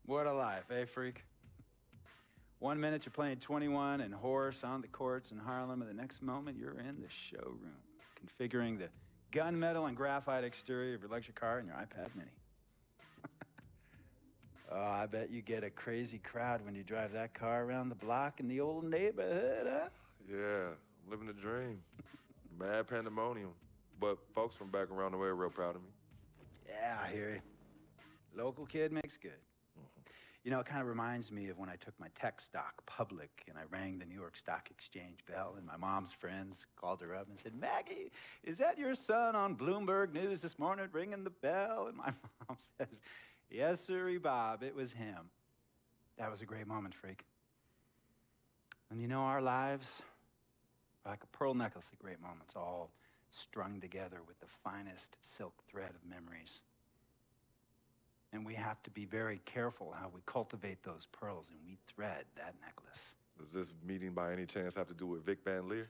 What a life, eh, freak? 1 minute you're playing 21 and horse on the courts in Harlem, and the next moment you're in the showroom, configuring the gunmetal and graphite exterior of your luxury car and your iPad mini. Oh, I bet you get a crazy crowd when you drive that car around the block in the old neighborhood, huh? Yeah, living the dream. Mad pandemonium. But folks from back around the way are real proud of me. Yeah, I hear you. Local kid makes good. You know, it kind of reminds me of when I took my tech stock public and I rang the New York Stock Exchange bell and my mom's friends called her up and said, "Maggie, is that your son on Bloomberg News this morning ringing the bell?" And my mom says, "Yes, sirree, Bob, it was him." That was a great moment, freak. And you know, our lives are like a pearl necklace of great moments, all strung together with the finest silk thread of memories. And we have to be very careful how we cultivate those pearls and we thread that necklace. Does this meeting by any chance have to do with Vic Van Leer?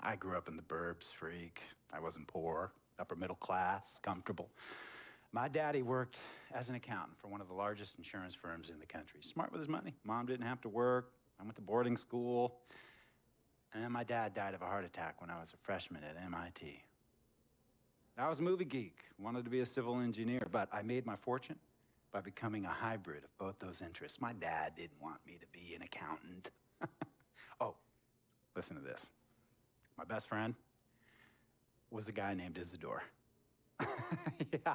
I grew up in the burbs, freak. I wasn't poor, upper middle class, comfortable. My daddy worked as an accountant for one of the largest insurance firms in the country. Smart with his money. Mom didn't have to work. I went to boarding school. And then my dad died of a heart attack when I was a freshman at MIT. I was a movie geek, wanted to be a civil engineer, but I made my fortune by becoming a hybrid of both those interests. My dad didn't want me to be an accountant. Oh, listen to this. My best friend was a guy named Isidore. Yeah,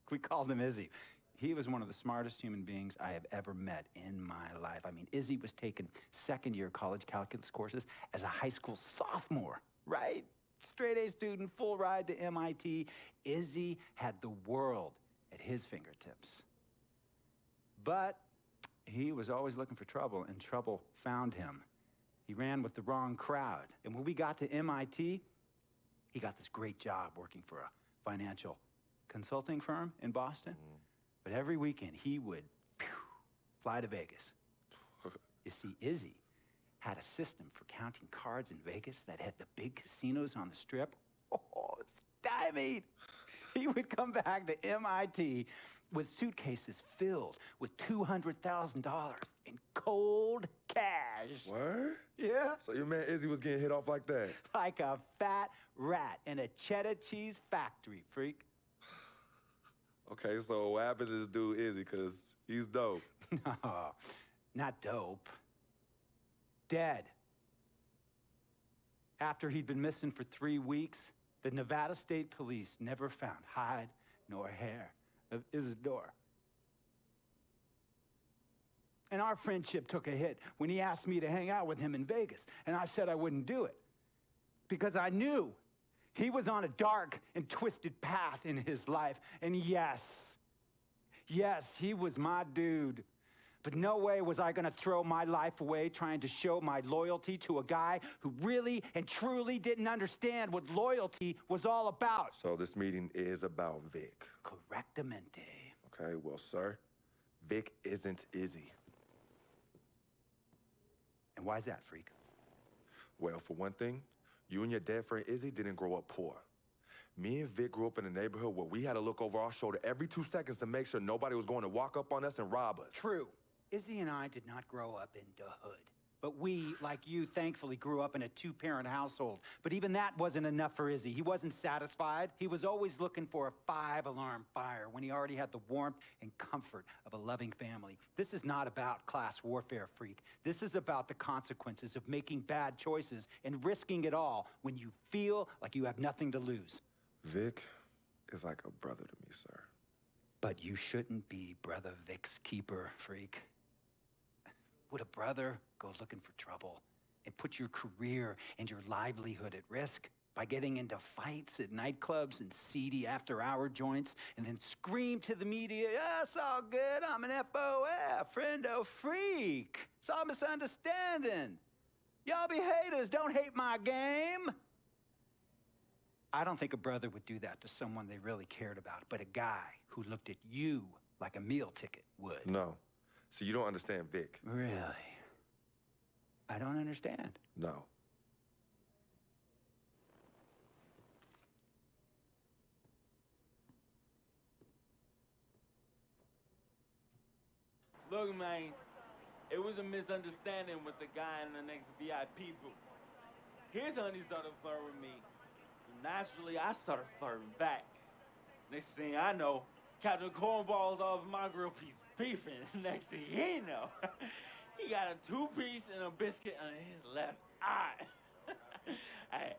we called him Izzy. He was one of the smartest human beings I have ever met in my life. I mean, Izzy was taking second-year college calculus courses as a high school sophomore, right? Straight-A student, full ride to MIT. Izzy had the world at his fingertips. But he was always looking for trouble, and trouble found him. He ran with the wrong crowd. And when we got to MIT, he got this great job working for a financial consulting firm in Boston. But every weekend, he would fly to Vegas. You see, Izzy had a system for counting cards in Vegas that had the big casinos on the Strip. Oh, stymied. He would come back to MIT with suitcases filled with $200,000 in cold cash. What? Yeah. So your man Izzy was getting hit off like that? Like a fat rat in a cheddar cheese factory, freak. Okay, so what happened to this dude Izzy, because he's dope? No, not dope. Dead. After he'd been missing for 3 weeks, the Nevada State Police never found hide nor hair of Isidore. And our friendship took a hit when he asked me to hang out with him in Vegas, and I said I wouldn't do it because I knew he was on a dark and twisted path in his life. And yes, he was my dude. But no way was I gonna throw my life away trying to show my loyalty to a guy who really and truly didn't understand what loyalty was all about. So this meeting is about Vic. Correctamente. Okay, well, sir, Vic isn't Izzy. And why's that, freak? Well, for one thing, you and your dead friend Izzy didn't grow up poor. Me and Vic grew up in a neighborhood where we had to look over our shoulder every 2 seconds to make sure nobody was going to walk up on us and rob us. True. Izzy and I did not grow up in the hood. But we, like you, thankfully grew up in a 2-parent household. But even that wasn't enough for Izzy. He wasn't satisfied. He was always looking for a 5-alarm fire when he already had the warmth and comfort of a loving family. This is not about class warfare, freak. This is about the consequences of making bad choices and risking it all when you feel like you have nothing to lose. Vic is like a brother to me, sir. But you shouldn't be Brother Vic's keeper, freak. Would a brother go looking for trouble and put your career and your livelihood at risk by getting into fights at nightclubs and seedy after-hour joints and then scream to the media, "Yeah, it's all good, I'm an FOF, friendo freak. It's all misunderstanding. Y'all be haters, don't hate my game." I don't think a brother would do that to someone they really cared about, but a guy who looked at you like a meal ticket would. No. See, you don't understand Vic. Really? I don't understand. No. Look, man, it was a misunderstanding with the guy in the next VIP booth. His honey started flirting with me, so naturally I started flirting back. Next thing I know, Captain Cornball's off my grill piece beefing. Next thing he know, he got a 2-piece and a biscuit on his left eye. Hey,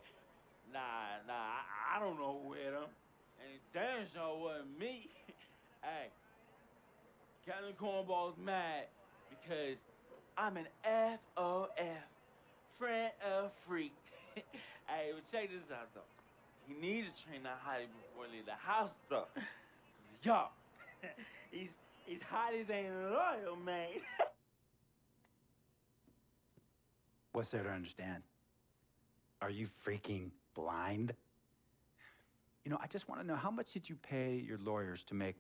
I don't know who hit him. And it damn sure wasn't me. Hey, Captain Cornball's mad because I'm an FOF, friend of freak. Hey, but check this out, though. He needs to train that hottie before he leave the house, though. Yo, he's hotties ain't loyal, man. What's there to understand? Are you freaking blind? You know, I just want to know, how much did you pay your lawyers to make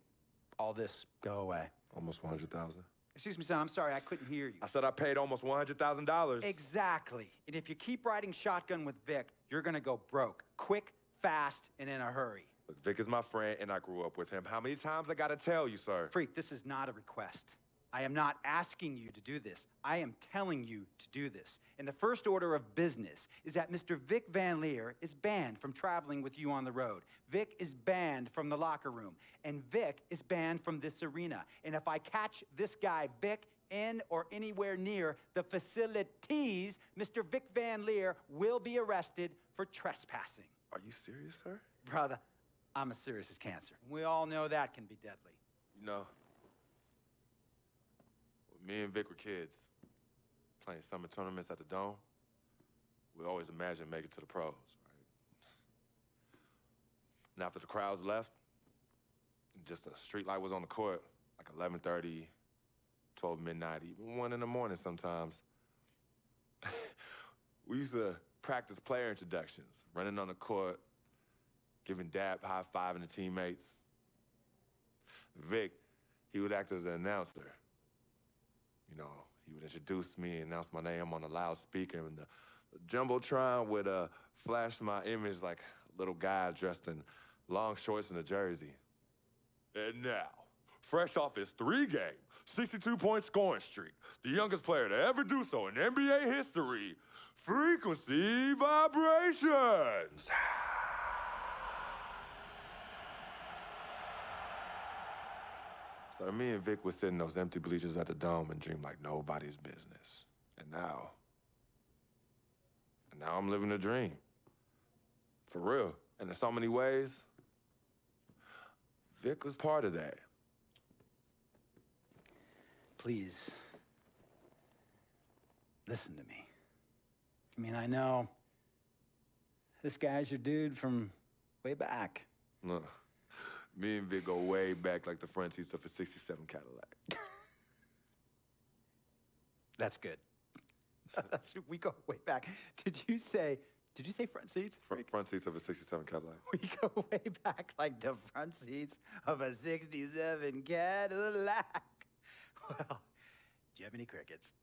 all this go away? Almost $100,000. Excuse me, son, I'm sorry, I couldn't hear you. I said I paid almost $100,000. Exactly. And if you keep riding shotgun with Vic, you're gonna go broke. Quick, fast, and in a hurry. Look, Vic is my friend, and I grew up with him. How many times I gotta tell you, sir? Freak, this is not a request. I am not asking you to do this. I am telling you to do this. And the first order of business is that Mr. Vic Van Leer is banned from traveling with you on the road. Vic is banned from the locker room. And Vic is banned from this arena. And if I catch this guy, Vic, in or anywhere near the facilities, Mr. Vic Van Leer will be arrested for trespassing. Are you serious, sir? Brother, I'm as serious as cancer. We all know that can be deadly. You know, when me and Vic were kids, playing summer tournaments at the Dome, we always imagined making it to the pros, right? And after the crowds left, just a street light was on the court, like 11:30, 12 midnight, even 1 in the morning sometimes. We used to practice player introductions, running on the court, giving dap, high-fiving the teammates. Vic, he would act as an announcer. You know, he would introduce me, announce my name on a loudspeaker, and the Jumbotron would flash my image like a little guy dressed in long shorts and a jersey. And now, fresh off his 3-game, 62-point scoring streak, the youngest player to ever do so in NBA history, Frequency Vibrations. So me and Vic would sit in those empty bleachers at the Dome and dream like nobody's business. And now I'm living a dream. For real. And in so many ways, Vic was part of that. Please, listen to me. I mean, I know this guy's your dude from way back. Look, me and Vic go way back like the front seats of a '67 Cadillac. That's good. We go way back. Did you say front seats? Front seats of a '67 Cadillac. We go way back like the front seats of a '67 Cadillac. Well, do you have any crickets?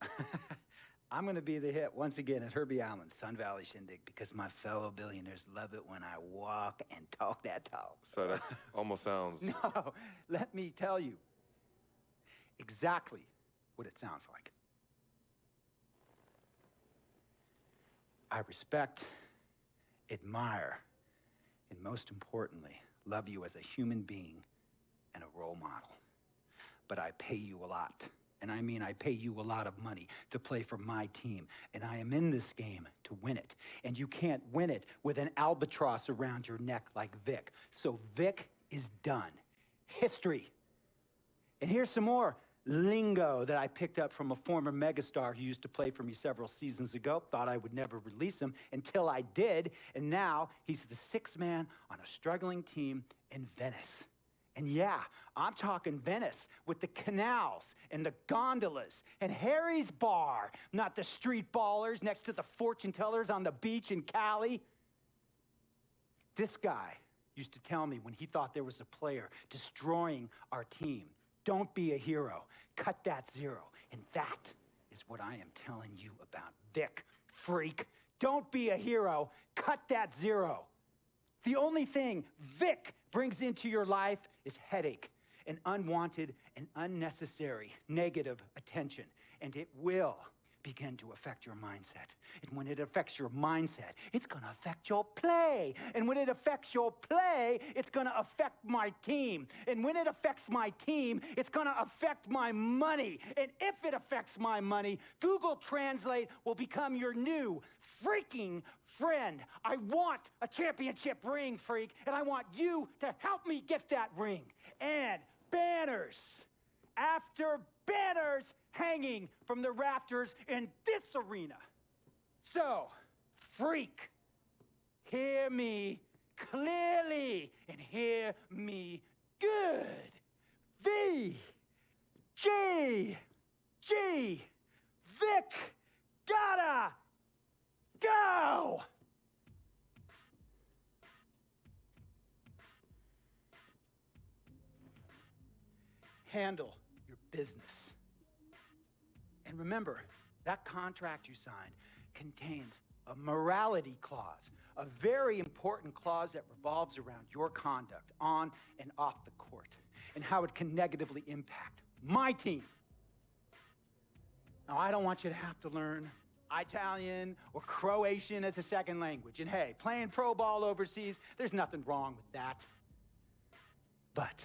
I'm gonna be the hit once again at Herbie Allen's Sun Valley Shindig because my fellow billionaires love it when I walk and talk that talk. So that almost sounds... No, let me tell you exactly what it sounds like. I respect, admire, and most importantly, love you as a human being and a role model. But I pay you a lot. And I mean, I pay you a lot of money to play for my team. And I am in this game to win it. And you can't win it with an albatross around your neck like Vic. So Vic is done. History. And here's some more lingo that I picked up from a former megastar who used to play for me several seasons ago. Thought I would never release him until I did. And now he's the 6th man on a struggling team in Venice. And yeah, I'm talking Venice with the canals and the gondolas and Harry's bar, not the street ballers next to the fortune tellers on the beach in Cali. This guy used to tell me when he thought there was a player destroying our team, don't be a hero, cut that zero. And that is what I am telling you about Vic, freak. Don't be a hero, cut that zero. The only thing Vic brings into your life is headache and unwanted and unnecessary negative attention, and it will begin to affect your mindset. And when it affects your mindset, it's going to affect your play. And when it affects your play, it's going to affect my team. And when it affects my team, it's going to affect my money. And if it affects my money, Google Translate will become your new freaking friend. I want a championship ring, freak, and I want you to help me get that ring. And banners after banners hanging from the rafters in this arena. So, freak, hear me clearly and hear me good. V, G, Vic, gotta go. Handle your business. And remember, that contract you signed contains a morality clause, a very important clause that revolves around your conduct on and off the court, and how it can negatively impact my team. Now, I don't want you to have to learn Italian or Croatian as a second language. And hey, playing pro ball overseas, there's nothing wrong with that. But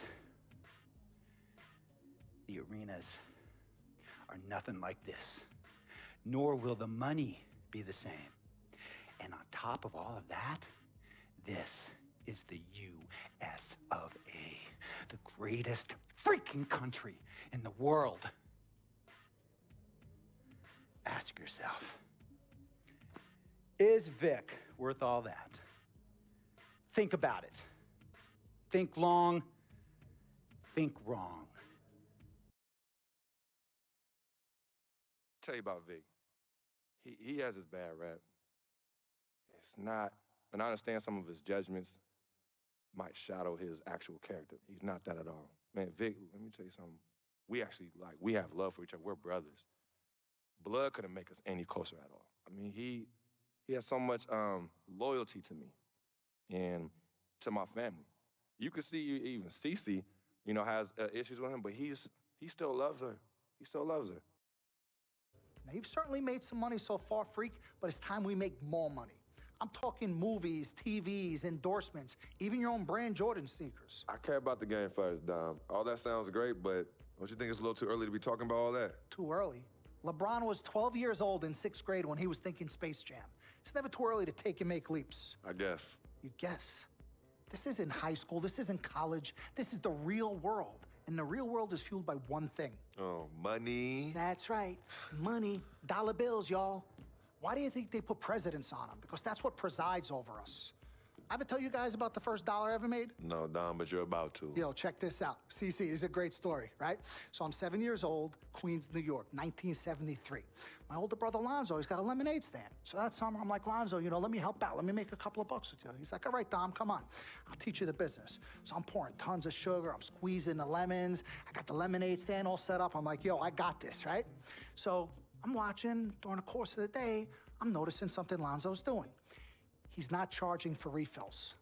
the arenas are nothing like this, nor will the money be the same. And on top of all of that, this is the U.S. of A., the greatest freaking country in the world. Ask yourself, is Vic worth all that? Think about it. Think long, think wrong. Tell you about Vic. He has his bad rap. It's not, and I understand some of his judgments might shadow his actual character. He's not that at all. Man, Vic, let me tell you something. We actually, we have love for each other. We're brothers. Blood couldn't make us any closer at all. I mean, he has so much loyalty to me and to my family. You could see even Cece, has issues with him, but he still loves her. He still loves her. Now, you've certainly made some money so far, freak, but it's time we make more money. I'm talking movies, TVs, endorsements, even your own brand Jordan sneakers. I care about the game first, Dom. All that sounds great, but don't you think it's a little too early to be talking about all that? Too early? LeBron was 12 years old in 6th grade when he was thinking Space Jam. It's never too early to take and make leaps. I guess. You guess? This isn't high school. This isn't college. This is the real world. And the real world is fueled by one thing. Oh, money. That's right. Money. Dollar bills, y'all. Why do you think they put presidents on them? Because that's what presides over us. I ever tell you guys about the first dollar I ever made? No, Dom, but you're about to. Yo, check this out. CC, this is a great story, right? So I'm 7 years old, Queens, New York, 1973. My older brother, Lonzo, he's got a lemonade stand. So that summer, I'm like, Lonzo, let me help out. Let me make a couple of bucks with you. He's like, all right, Dom, come on. I'll teach you the business. So I'm pouring tons of sugar. I'm squeezing the lemons. I got the lemonade stand all set up. I'm like, yo, I got this, right? So I'm watching during the course of the day. I'm noticing something Lonzo's doing. He's not charging for refills.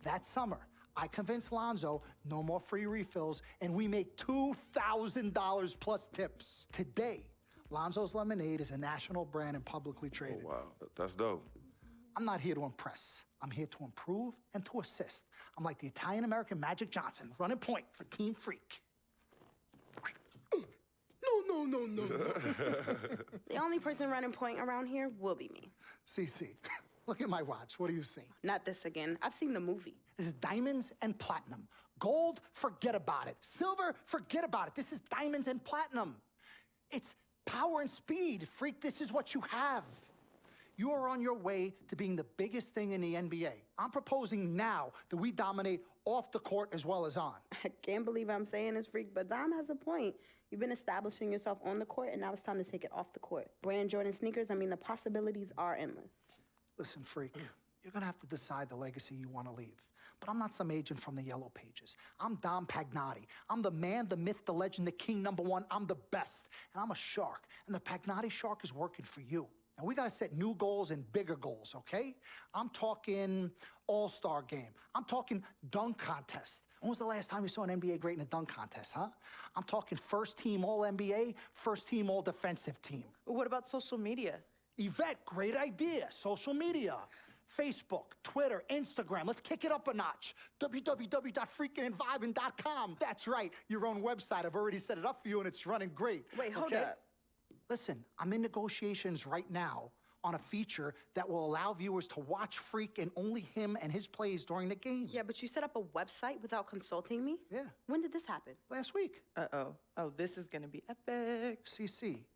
That summer, I convinced Lonzo no more free refills, and we make $2,000 plus tips. Today, Lonzo's Lemonade is a national brand and publicly traded. Oh, wow. That's dope. I'm not here to impress. I'm here to improve and to assist. I'm like the Italian-American Magic Johnson, running point for Team Freak. No. The only person running point around here will be me. CC, look at my watch. What do you see? Not this again. I've seen the movie. This is diamonds and platinum. Gold, forget about it. Silver, forget about it. This is diamonds and platinum. It's power and speed. Freak, this is what you have. You are on your way to being the biggest thing in the NBA. I'm proposing now that we dominate off the court as well as on. I can't believe I'm saying this, Freak, but Dom has a point. You've been establishing yourself on the court, and now it's time to take it off the court. Brand Jordan sneakers, the possibilities are endless. Listen, Freak, you're gonna have to decide the legacy you wanna leave. But I'm not some agent from the Yellow Pages. I'm Dom Pagnotti. I'm the man, the myth, the legend, the king #1. I'm the best. And I'm a shark. And the Pagnotti shark is working for you. Now, we got to set new goals and bigger goals, okay? I'm talking all-star game. I'm talking dunk contest. When was the last time you saw an NBA great in a dunk contest, huh? I'm talking first team All-NBA, first team All-Defensive team. What about social media? Yvette, great idea. Social media. Facebook, Twitter, Instagram. Let's kick it up a notch. www.freakingandvibing.com. That's right, your own website. I've already set it up for you, and it's running great. Wait, hold okay? up. Listen, I'm in negotiations right now on a feature that will allow viewers to watch Freak and only him and his plays during the game. Yeah, but you set up a website without consulting me? Yeah. When did this happen? Last week. Uh-oh. Oh, this is gonna be epic. CC,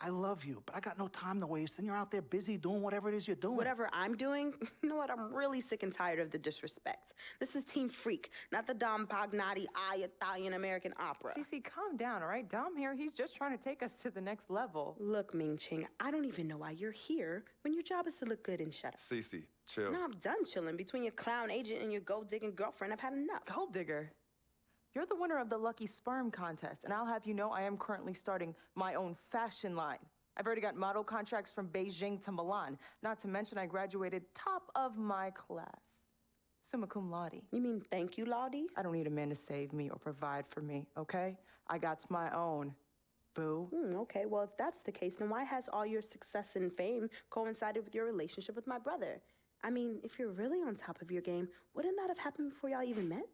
I love you, but I got no time to waste. Then you're out there busy doing whatever it is you're doing. Whatever I'm doing, you know what? I'm really sick and tired of the disrespect. This is Team Freak, not the Dom Pagnotti Italian American opera. Cece, calm down, all right? Dom here, he's just trying to take us to the next level. Look, Ming Ching, I don't even know why you're here when your job is to look good and shut up. Cece, chill. No, I'm done chilling. Between your clown agent and your gold-digging girlfriend, I've had enough. Gold digger. You're the winner of the Lucky Sperm contest, and I'll have you know I am currently starting my own fashion line. I've already got model contracts from Beijing to Milan, not to mention I graduated top of my class. Summa cum laude. You mean thank you, Lottie? I don't need a man to save me or provide for me, okay? I got my own, boo. Okay, well, if that's the case, then why has all your success and fame coincided with your relationship with my brother? I mean, if you're really on top of your game, wouldn't that have happened before y'all even met?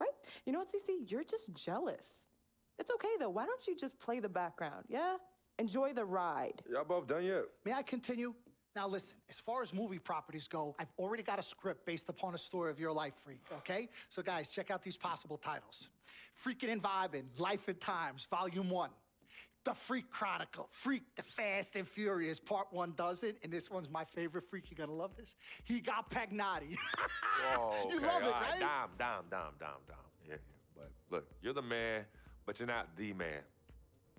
Right? You know what, Cece? You're just jealous. It's okay, though. Why don't you just play the background, yeah? Enjoy the ride. Y'all both done yet? May I continue? Now listen, as far as movie properties go, I've already got a script based upon a story of your life, Freak, okay? So guys, check out these possible titles. Freaking and Vibing, Life and Times, Volume 1. The Freak Chronicle, Freak the Fast and Furious, Part 1 does it, and this one's my favorite, Freak, you're gonna love this. He got Pagnotti. Whoa, okay. You love it, all right? Dom. Yeah, but look, you're the man, but you're not the man.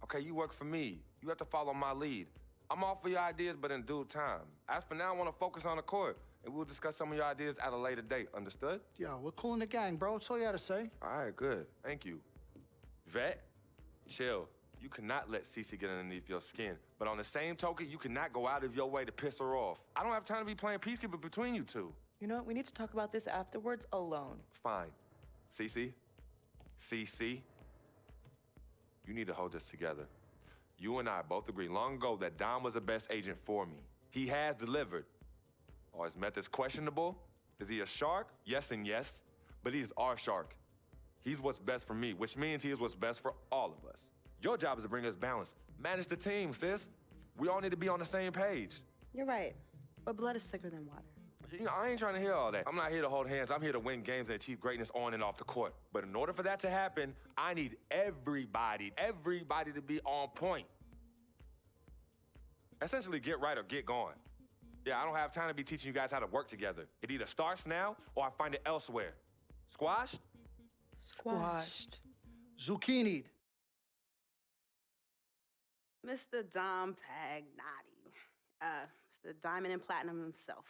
Okay, you work for me. You have to follow my lead. I'm all for your ideas, but in due time. As for now, I want to focus on the court, and we'll discuss some of your ideas at a later date. Understood? Yo, we're cool in the gang, bro. That's all you had to say. All right, good. Thank you. Vet, chill. You cannot let Cece get underneath your skin. But on the same token, you cannot go out of your way to piss her off. I don't have time to be playing peacekeeper between you two. You know what? We need to talk about this afterwards alone. Fine. Cece, you need to hold this together. You and I both agreed long ago that Dom was the best agent for me. He has delivered. Are his methods questionable? Is he a shark? Yes and yes, but he is our shark. He's what's best for me, which means he is what's best for all of us. Your job is to bring us balance. Manage the team, sis. We all need to be on the same page. You're right, but blood is thicker than water. You know, I ain't trying to hear all that. I'm not here to hold hands. I'm here to win games and achieve greatness on and off the court. But in order for that to happen, I need everybody to be on point. Essentially, get right or get gone. Yeah, I don't have time to be teaching you guys how to work together. It either starts now or I find it elsewhere. Squashed? Squashed. Zucchini'd. Mr. Dom Pagnotti. Mr. Diamond and Platinum himself.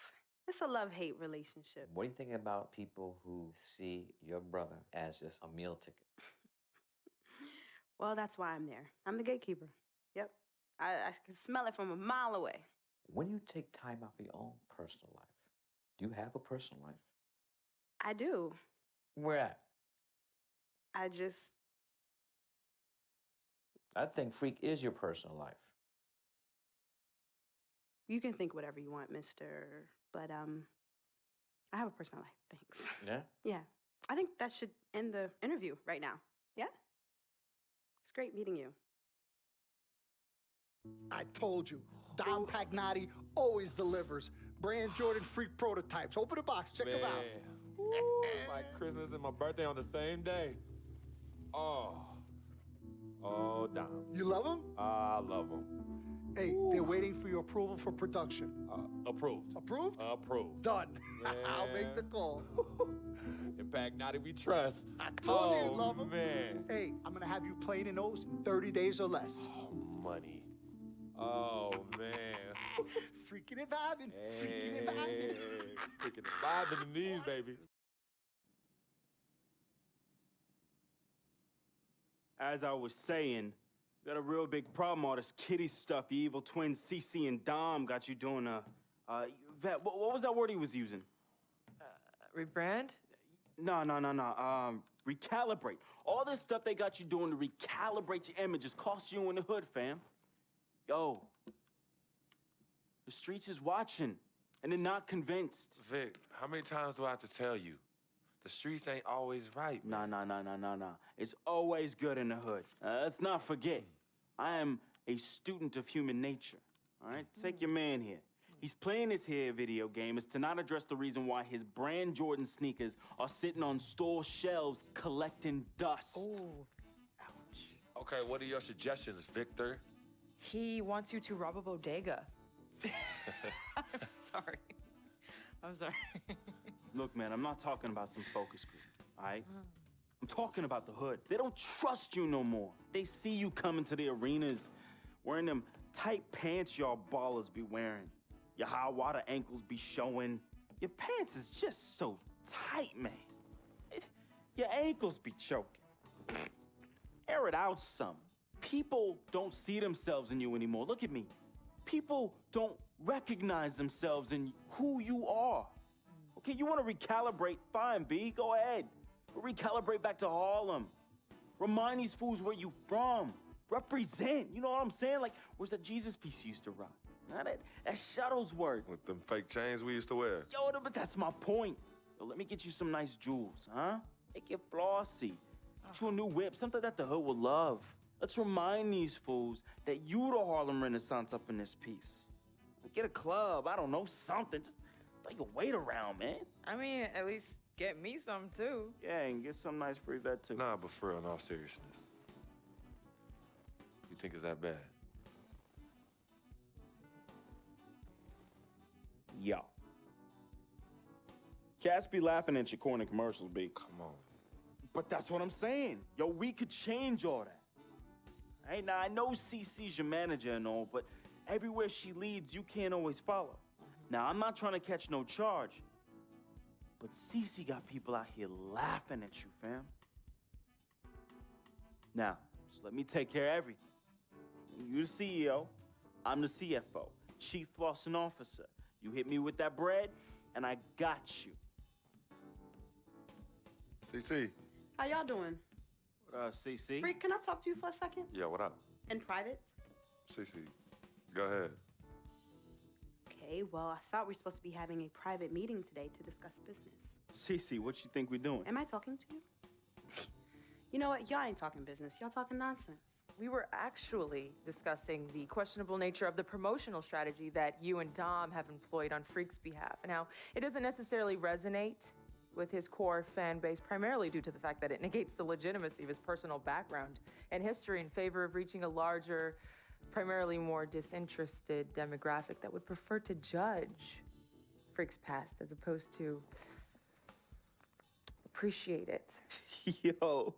It's a love-hate relationship. What do you think about people who see your brother as just a meal ticket? Well, that's why I'm there. I'm the gatekeeper. Yep. I can smell it from a mile away. When you take time out for your own personal life, do you have a personal life? I do. Where at? I think Freak is your personal life. You can think whatever you want, mister. But, I have a personal life, thanks. Yeah? Yeah. I think that should end the interview right now. Yeah? It's great meeting you. I told you, Dom Pagnotti always delivers. Brand Jordan Freak prototypes. Open the box, check them out. Woo, it's like Christmas and my birthday on the same day. Oh, Dom. You love them? I love them. Hey, they're waiting for your approval for production. Approved. Approved? Approved. Done. Yeah. I'll make the call. In Pagnotti we trust. I told you you'd love them. Man. Hey, I'm gonna have you playing in those in 30 days or less. Oh, money. Oh, man. Freaking and vibing. Freaking and vibing. Freaking and vibing in these, baby. As I was saying, Got a real big problem, all this kitty stuff. Your evil twins, CC and Dom, got you doing Vet, what was that word he was using? Rebrand? No. Recalibrate. All this stuff they got you doing to recalibrate your image is cost you in the hood, fam. Yo, the streets is watching, and they're not convinced. Vic, how many times do I have to tell you? The streets ain't always right, man. Nah. It's always good in the hood. Let's not forget, I am a student of human nature, all right? Take your man here. He's playing this here video game is to not address the reason why his brand Jordan sneakers are sitting on store shelves collecting dust. Oh, Okay, what are your suggestions, Victor? he wants you to rob a bodega. I'm sorry. Look, man, I'm not talking about some focus group, all right? I'm talking about the hood. They don't trust you no more. They see you coming to the arenas wearing them tight pants y'all ballers be wearing. Your high water ankles be showing. Your pants is just so tight, man. Your ankles be choking. Air it out some. People don't see themselves in you anymore. Look at me. People don't recognize themselves in who you are. Okay, you want to recalibrate? Fine, B, go ahead. But recalibrate back to Harlem. Remind these fools where you from. Represent, you know what I'm saying? Like, where's that Jesus piece you used to rock? Now that Shuttlesworth. With them fake chains we used to wear. Yo, but that's my point. Yo, let me get you some nice jewels, huh? Make it flossy. Get you a new whip, something that the hood will love. Let's remind these fools that you the Harlem Renaissance up in this piece. Get a club, I don't know, something. Just throw your weight around, man. I mean, at least get me some, too. Yeah, and get some nice free vet, too. Nah, but for real, in all seriousness. You think it's that bad? Yo. Cats be laughing at your corny commercials, B. Come on. But that's what I'm saying. Yo, we could change all that. Hey, now I know CC's your manager and all, but everywhere she leads, you can't always follow. Now, I'm not trying to catch no charge, but CC got people out here laughing at you, fam. Now, just let me take care of everything. You the CEO, I'm the CFO, Chief Flossing Officer. You hit me with that bread, and I got you. CC. How y'all doing? CC? Freak, can I talk to you for a second? Yeah, what up? In private? CC, go ahead. Okay, well, I thought we were supposed to be having a private meeting today to discuss business. CC, what you think we're doing? Am I talking to you? You know what? Y'all ain't talking business. Y'all talking nonsense. We were actually discussing the questionable nature of the promotional strategy that you and Dom have employed on Freak's behalf, and how it doesn't necessarily resonate with his core fan base, primarily due to the fact that it negates the legitimacy of his personal background and history in favor of reaching a larger, primarily more disinterested demographic that would prefer to judge Freak's past as opposed to appreciate it. Yo,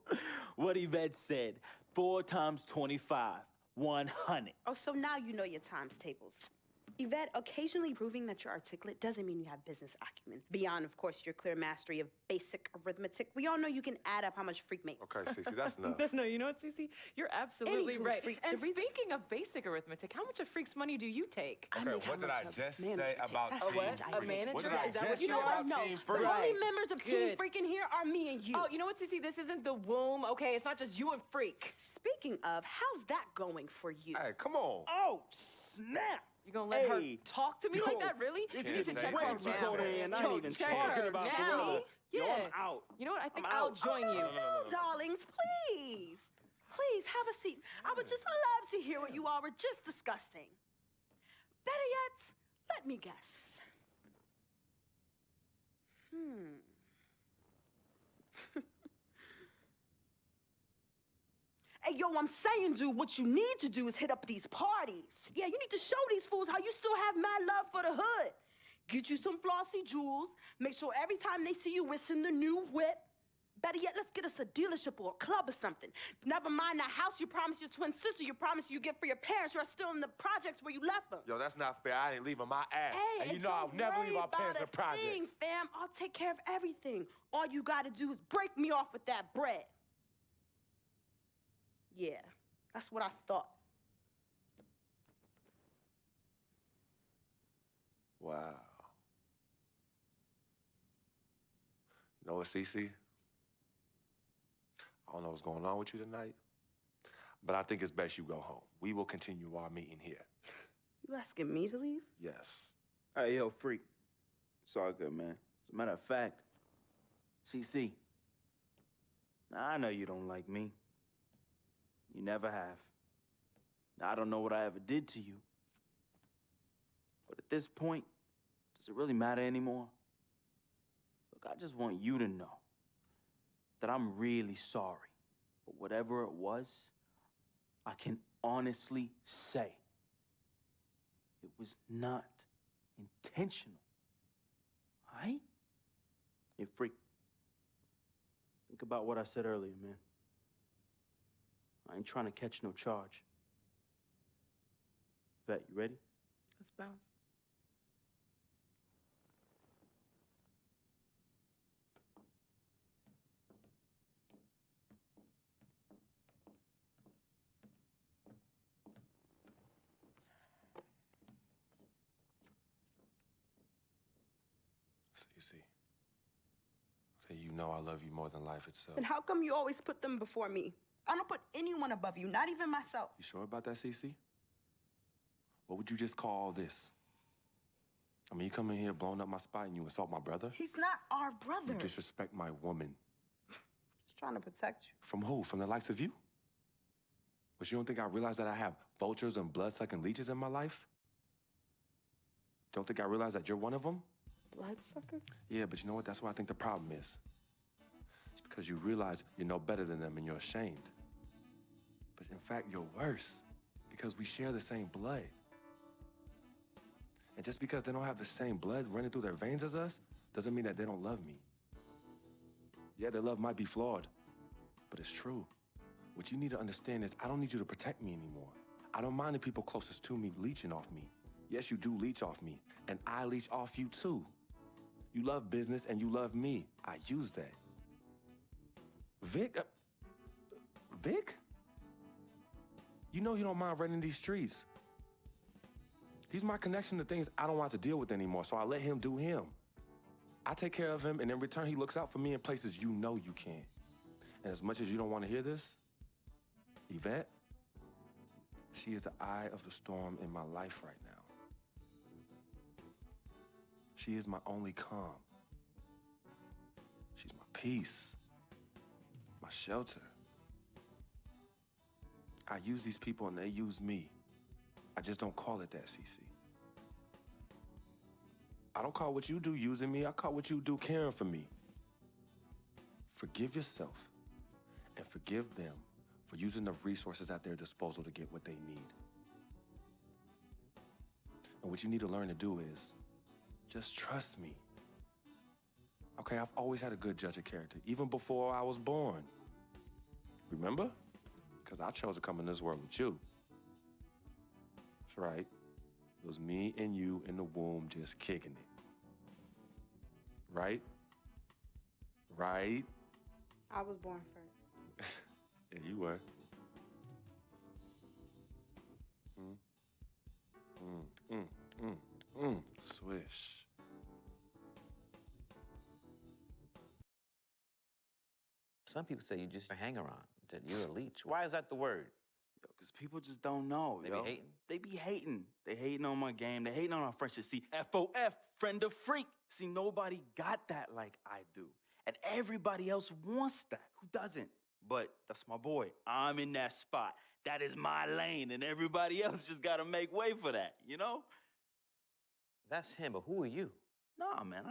what Yvette said, 4 times 25, 100. Oh, so now you know your times tables. Yvette, occasionally proving that you're articulate doesn't mean you have business acumen. Beyond, of course, your clear mastery of basic arithmetic, we all know you can add up how much Freak makes. Okay, CC, that's enough. No, you know what, Cece? You're absolutely Anywho, right. Freak, And the reason- speaking of basic arithmetic, how much of Freak's money do you take? I Okay, make how what did I much just manager say takes. about That's Team how much What? I A take. manager? What did I Is that just what You you know say are? what? about No, Team the Freak? only members of Team Good. Freak in here are me and you. Oh, you know what, Cece? This isn't the womb, okay? It's not just you and Freak. Speaking of, how's that going for you? Hey, come on. Oh, snap! You gonna let her Hey. talk to me Yo, like that, really? This You need to is check way her too now. cold in here, and I Yo, ain't even check talking her about now. Gorilla. Me? Yo, Yeah. I'm out. You know what? I think I'm I'll out. join you. No, darlings, please. Please, have a seat. I would just love to hear what you all were just discussing. Better yet, let me guess. Hey, yo, I'm saying, dude, what you need to do is hit up these parties. Yeah, you need to show these fools how you still have mad love for the hood. Get you some flossy jewels. Make sure every time they see you, it's in the new whip. Better yet, let's get us a dealership or a club or something. Never mind that house you promised your twin sister, you promised you get for your parents who are still in the projects where you left them. Yo, that's not fair. I ain't leaving my ass. Hey, and you and know I'll don't never worry leave our about parents a in projects. thing, fam. I'll take care of everything. All you gotta do is break me off with that bread. Yeah, That's what I thought. Wow. You know what, Cece? I don't know what's going on with you tonight, but I think it's best you go home. We will continue our meeting here. You asking me to leave? Yes. Hey, yo, freak. It's all good, man. As a matter of fact, CC, I know you don't like me. You never have. I don't know what I ever did to you. But at this point, does it really matter anymore? Look, I just want you to know that I'm really sorry. But whatever it was, I can honestly say it was not intentional. All right? Hey, freak. Think about what I said earlier, man. I ain't trying to catch no charge. Vet, you ready? Let's bounce. Cece. Okay, you know I love you more than life itself. Then how come you always put them before me? I don't put anyone above you, not even myself. You sure about that, Cece? What would you just call all this? I mean, you come in here blowing up my spot and you insult my brother? He's not our brother. You disrespect my woman. Just trying to protect you. From who? From the likes of you? But you don't think I realize that I have vultures and blood-sucking leeches in my life? Don't think I realize that you're one of them? Bloodsucker? Yeah, but you know what? That's what I think the problem is. It's because you realize you're no better than them and you're ashamed. But in fact, you're worse because we share the same blood. And just because they don't have the same blood running through their veins as us, doesn't mean that they don't love me. Yeah, their love might be flawed, but it's true. What you need to understand is I don't need you to protect me anymore. I don't mind the people closest to me leeching off me. Yes, you do leech off me, and I leech off you too. You love business and you love me. I use that. Vic? Vic? You know he don't mind running these streets. He's my connection to things I don't want to deal with anymore, so I let him do him. I take care of him, and in return, he looks out for me in places you know you can't. And as much as you don't want to hear this, Yvette, she is the eye of the storm in my life right now. She is my only calm. She's my peace, my shelter. I use these people and they use me. I just don't call it that, Cece. I don't call what you do using me. I call what you do caring for me. Forgive yourself and forgive them for using the resources at their disposal to get what they need. And what you need to learn to do is just trust me. Okay, I've always had a good judge of character, even before I was born. Remember? Because I chose to come in this world with you. That's right. It was me and you in the womb just kicking it. Right? Right? I was born first. Yeah, you were. Swish. Some people say you just a hanger-on, that you're a leech. Why is that the word? Yo, because people just don't know, They yo. be hating? They be hating. They hating on my game. They hating on our friendship. See, FOF, friend of freak. See, nobody got that like I do. And everybody else wants that. Who doesn't? But that's my boy. I'm in that spot. That is my lane, and everybody else just gotta make way for that, you know? That's him, but who are you? Nah, man,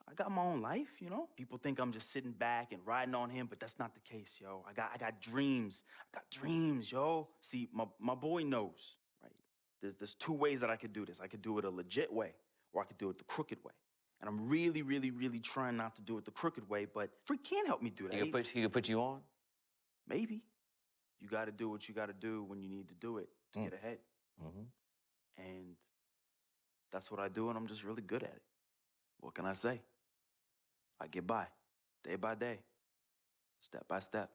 I got my own life, you know? People think I'm just sitting back and riding on him, but that's not the case, yo. I got dreams. I got dreams, yo. See, my boy knows, right? There's two ways that I could do this. I could do it a legit way, or I could do it the crooked way. And I'm really, really, really trying not to do it the crooked way, but Freak can't help me do that. He could put you on? Maybe. You gotta do what you gotta do when you need to do it to get ahead. And that's what I do, and I'm just really good at it. What can I say? I get by, day by day, step by step.